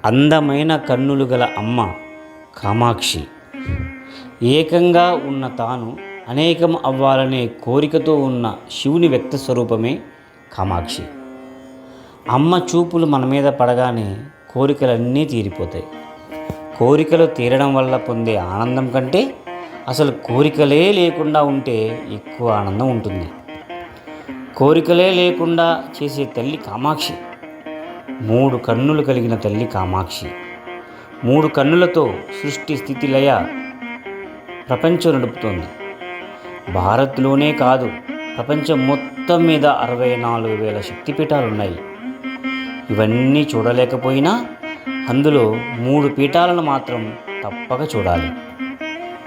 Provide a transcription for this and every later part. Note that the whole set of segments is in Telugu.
అందమైన కన్నులు గల అమ్మ కామాక్షి. ఏకంగా ఉన్న తాను అనేకం అవ్వాలనే కోరికతో ఉన్న శివుని వ్యక్త స్వరూపమే కామాక్షి. అమ్మ చూపులు మన మీద పడగానే కోరికలన్నీ తీరిపోతాయి. కోరికలు తీరడం వల్ల పొందే ఆనందం కంటే అసలు కోరికలే లేకుండా ఉంటే ఎక్కువ ఆనందం ఉంటుంది. కోరికలే లేకుండా చేసే తల్లి కామాక్షి. 3 కన్నులు కలిగిన తల్లి కామాక్షి. 3 కన్నులతో సృష్టి స్థితి లయ ప్రపంచం నడుపుతోంది. భారత్లోనే కాదు, ప్రపంచం మొత్తం మీద 64,000 శక్తిపీఠాలు ఉన్నాయి. ఇవన్నీ చూడలేకపోయినా అందులో 3 పీఠాలను మాత్రం తప్పక చూడాలి.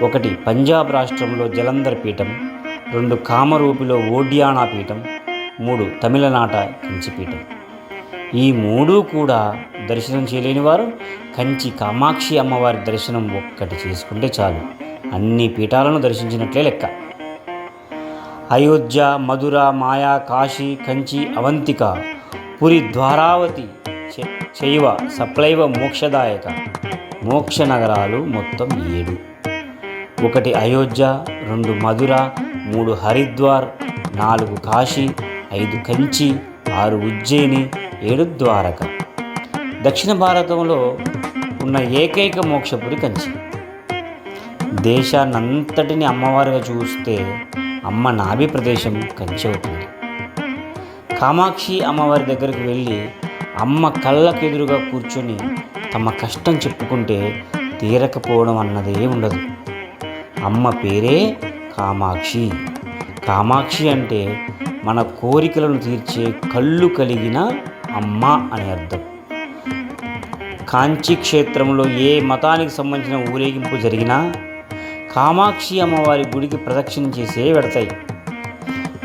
1 పంజాబ్ రాష్ట్రంలో జలంధర్ పీఠం, 2 కామరూపిలో ఓడ్యానా పీఠం, 3 తమిళనాట కంచి పీఠం. ఈ 3 కూడా దర్శనం చేయలేని వారు కంచి కామాక్షి అమ్మవారి దర్శనం ఒక్కటి చేసుకుంటే చాలు, అన్ని పీఠాలను దర్శించినట్లే లెక్క. అయోధ్య, మధుర, మాయా, కాశీ, కంచి, అవంతిక, పురి, ద్వారావతి, చైవ సప్లైవ మోక్షదాయక మోక్ష నగరాలు మొత్తం 7. 1 అయోధ్య, 2 మధుర, 3 హరిద్వార్, 4 కాశీ, 5 కంచి, 6 ఉజ్జయిని, 7 ద్వారక. దక్షిణ భారతంలో ఉన్న ఏకైక మోక్షపురి కంచి. దేశాన్నంతటిని అమ్మవారిగా చూస్తే అమ్మ నాభి ప్రదేశం కంచి అవుతుంది. కామాక్షి అమ్మవారి దగ్గరికి వెళ్ళి అమ్మ కళ్ళకెదురుగా కూర్చొని తమ కష్టం చెప్పుకుంటే తీరకపోవడం అన్నదే ఉండదు. అమ్మ పేరే కామాక్షి. కామాక్షి అంటే మన కోరికలను తీర్చే కళ్ళు కలిగిన అమ్మ అని అర్థం. కాంచీ క్షేత్రంలో ఏ మతానికి సంబంధించిన ఊరేగింపు జరిగినా కామాక్షి అమ్మవారి గుడికి ప్రదక్షిణ చేసే వెడతాయి.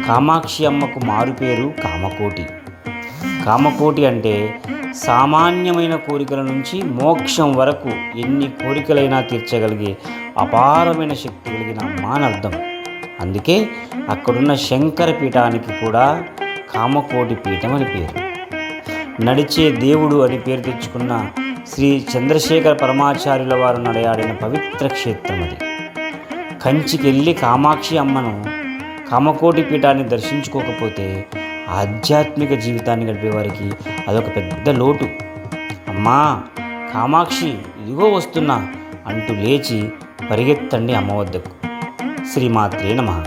కామాక్షి అమ్మకు మారుపేరు కామకోటి. కామకోటి అంటే సామాన్యమైన కోరికల నుంచి మోక్షం వరకు ఎన్ని కోరికలైనా తీర్చగలిగే అపారమైన శక్తి కలిగిన అమ్మ అని అర్థం. అందుకే అక్కడున్న శంకర పీఠానికి కూడా కామకోటి పీఠం అని పేరు. నడిచే దేవుడు అని పేరు తెచ్చుకున్న శ్రీ చంద్రశేఖర పరమాచార్యుల వారు నడయాడిన పవిత్ర క్షేత్రం అది. కంచికి వెళ్ళి కామాక్షి అమ్మను, కామకోటి పీఠాన్ని దర్శించుకోకపోతే ఆధ్యాత్మిక జీవితాన్ని గడిపేవారికి అదొక పెద్ద లోటు. అమ్మా కామాక్షి ఇదిగో వస్తున్నా అంటూ లేచి పరిగెత్తండి అమ్మ వద్దకు. శ్రీమాత్రే నమః.